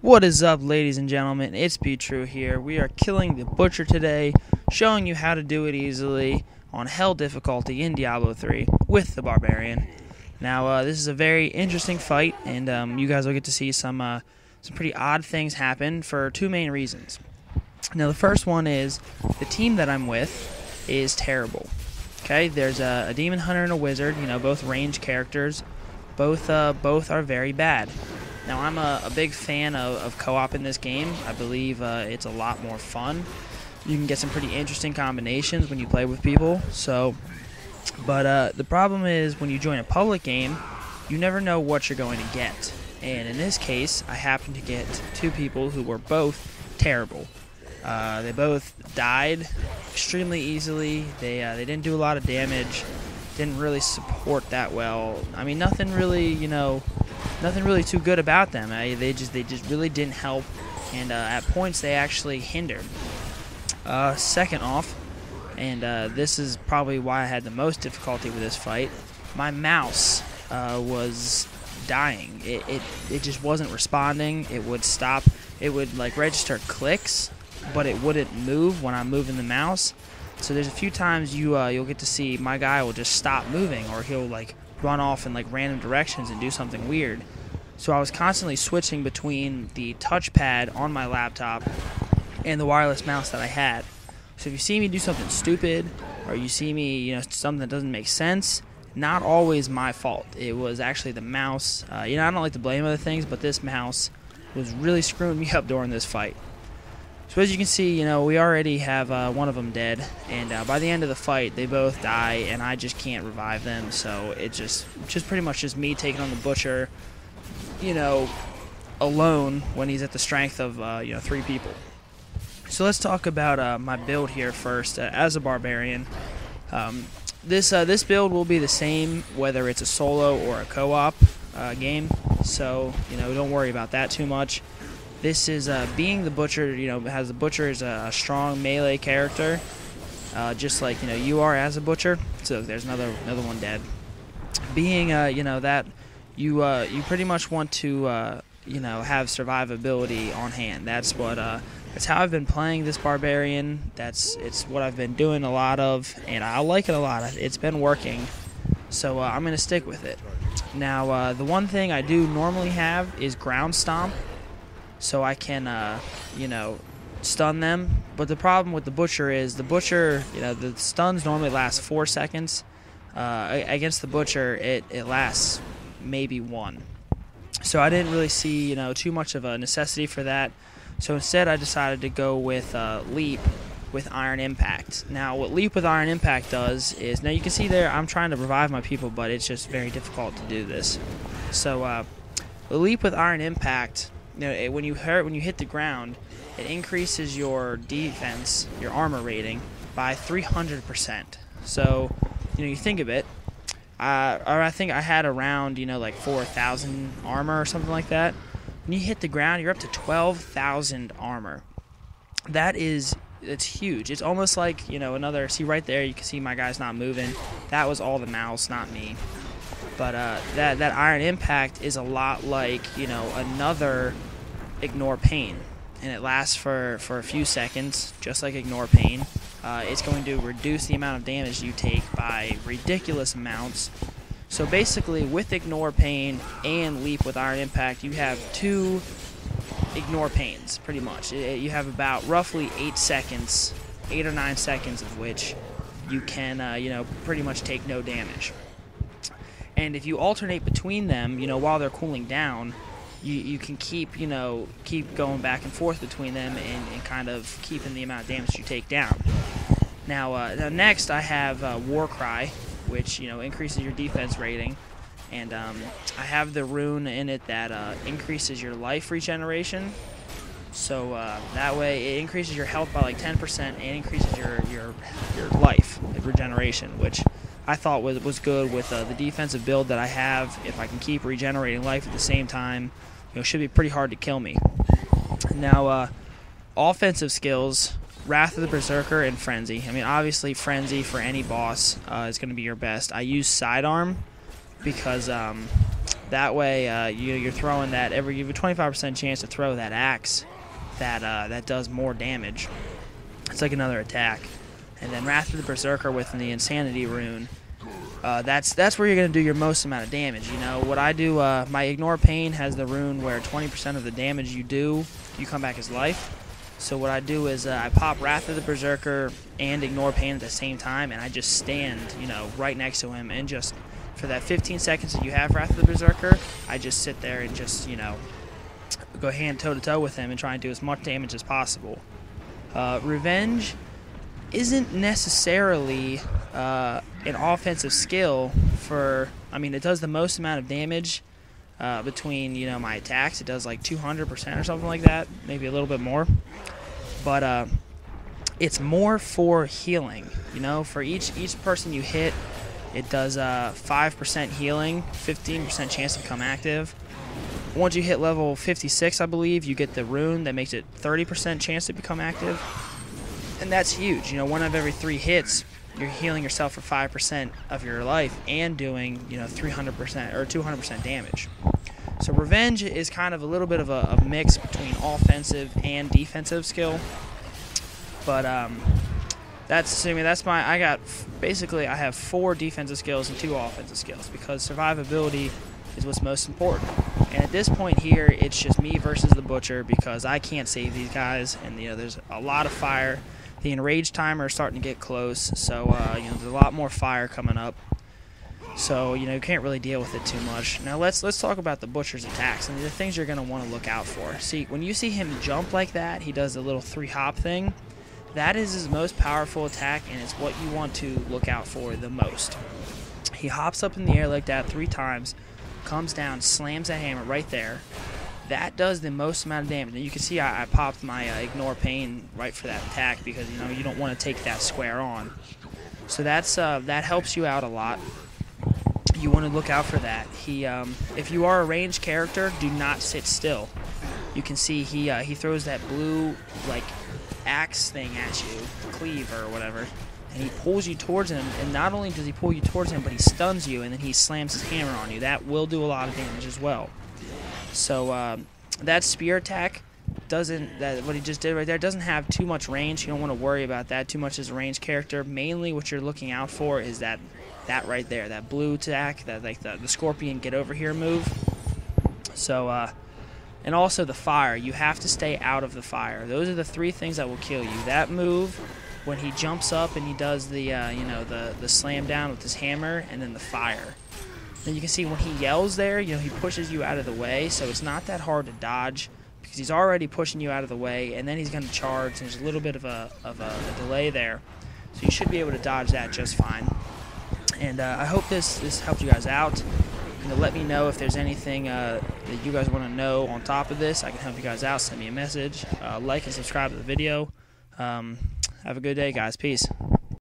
What is up, ladies and gentlemen? It's Be True here. We are killing the Butcher today, showing you how to do it easily on Hell difficulty in Diablo 3 with the Barbarian. Now, this is a very interesting fight, and you guys will get to see some pretty odd things happen for two main reasons. Now, the first one is the team that I'm with is terrible. Okay, there's a demon hunter and a wizard, both ranged characters. Both are very bad. Now, I'm a big fan of co-op in this game. I believe it's a lot more fun. You can get some pretty interesting combinations when you play with people. But the problem is when you join a public game, you never know what you're going to get. And in this case, I happened to get two people who were both terrible. They both died extremely easily. They didn't do a lot of damage. Didn't really support that well. I mean, nothing really too good about them. They just really didn't help, and at points they actually hindered. Second off, and this is probably why I had the most difficulty with this fight, my mouse was dying. It just wasn't responding. It would stop. It would register clicks, but it wouldn't move when I'm moving the mouse. So there's a few times you'll get to see my guy will just stop moving, or he'll run off in random directions and do something weird. So I was constantly switching between the touchpad on my laptop and the wireless mouse that I had. So if you see me do something stupid, or you see me something that doesn't make sense, not always my fault. It was actually the mouse. I don't like to blame other things, but this mouse was really screwing me up during this fight. So as you can see, we already have one of them dead, and by the end of the fight, they both die, and I just can't revive them. So it's just pretty much just me taking on the Butcher, alone when he's at the strength of 3 people. So let's talk about my build here first. As a Barbarian, this build will be the same whether it's a solo or a co-op game. So don't worry about that too much. This is being the Butcher. Has the Butcher is a strong melee character, just like you are as a Butcher. So there's another one dead. Being that you pretty much want to have survivability on hand. That's how I've been playing this Barbarian. It's what I've been doing a lot of, and I like it a lot. It's been working, so I'm gonna stick with it. Now, the one thing I do normally have is ground stomp, so I can stun them. But the problem with the Butcher is the stuns normally last 4 seconds. Against the Butcher, it lasts maybe 1. So I didn't really see too much of a necessity for that. So instead I decided to go with Leap with Iron Impact. Now what Leap with Iron Impact does is, now you can see there I'm trying to revive my people, but it's just very difficult to do this. So the Leap with Iron Impact, when you hit the ground, it increases your defense, your armor rating by 300%. So you think of it, or I think I had around 4,000 armor or something like that. When you hit the ground, you're up to 12,000 armor. It's huge. It's almost like another. See right there, you can see my guy's not moving. That was all the mouse, not me. But that Iron Impact is a lot like another Ignore Pain, and it lasts for a few seconds, just like Ignore Pain. It's going to reduce the amount of damage you take by ridiculous amounts. So basically, with Ignore Pain and Leap with Iron Impact, you have 2 Ignore Pains, pretty much. You have about roughly 8 or 9 seconds of which you can, pretty much take no damage. And if you alternate between them, while they're cooling down, you can keep going back and forth between them and kind of keeping the amount of damage you take down. Now next I have War Cry, which increases your defense rating, and I have the rune in it that increases your life regeneration. So that way it increases your health by 10% and increases your life regeneration, which I thought was good with the defensive build that I have. If I can keep regenerating life at the same time, it should be pretty hard to kill me. Now, offensive skills, Wrath of the Berserker and Frenzy. I mean, obviously Frenzy for any boss is going to be your best. I use Sidearm because That way, you're throwing that you have a 25% chance to throw that axe that does more damage. It's like another attack. And then Wrath of the Berserker with the Insanity rune. That's where you're going to do your most amount of damage. You know what I do? My Ignore Pain has the rune where 20% of the damage you do, you come back as life. So what I do is I pop Wrath of the Berserker and Ignore Pain at the same time, and I just stand, right next to him, and just for that 15 seconds that you have Wrath of the Berserker, I just sit there and just, go hand toe to toe with him and try and do as much damage as possible. Revenge isn't necessarily an offensive skill it does the most amount of damage between, my attacks. It does like 200% or something like that, maybe a little bit more. But it's more for healing, for each person you hit, it does 5% healing, 15% chance to become active. Once you hit level 56, I believe, you get the rune that makes it 30% chance to become active. And that's huge. One of every 3 hits, you're healing yourself for 5% of your life and doing, 300% or 200% damage. So Revenge is kind of a little bit of a mix between offensive and defensive skill. But I have 4 defensive skills and 2 offensive skills because survivability is what's most important. And at this point here, it's just me versus the Butcher because I can't save these guys, and there's a lot of fire. The enrage timer is starting to get close, so there's a lot more fire coming up. So you can't really deal with it too much. Now let's talk about the Butcher's attacks and the things you're going to want to look out for. See, when you see him jump like that, he does the little 3-hop thing. That is his most powerful attack, and it's what you want to look out for the most. He hops up in the air like that 3 times, comes down, slams that hammer right there. That does the most amount of damage. And you can see I popped my Ignore Pain right for that attack because you don't want to take that square on. So that helps you out a lot. You want to look out for that. If you are a ranged character, do not sit still. You can see he throws that blue axe thing at you, cleave or whatever, and he pulls you towards him. And not only does he pull you towards him, but he stuns you, and then he slams his hammer on you. That will do a lot of damage as well. So that spear attack what he just did right there doesn't have too much range. You don't want to worry about that too much as a ranged character. Mainly what you're looking out for is that right there, that blue attack, that the scorpion get over here move. So and also the fire. You have to stay out of the fire. Those are the 3 things that will kill you. That move, when he jumps up and he does the the slam down with his hammer, and then the fire. Then you can see when he yells there, he pushes you out of the way, so it's not that hard to dodge because he's already pushing you out of the way, and then he's going to charge. There's a little bit of a delay there, so you should be able to dodge that just fine. And I hope this helped you guys out. Let me know if there's anything that you guys want to know on top of this. I can help you guys out. Send me a message. Like and subscribe to the video. Have a good day, guys. Peace.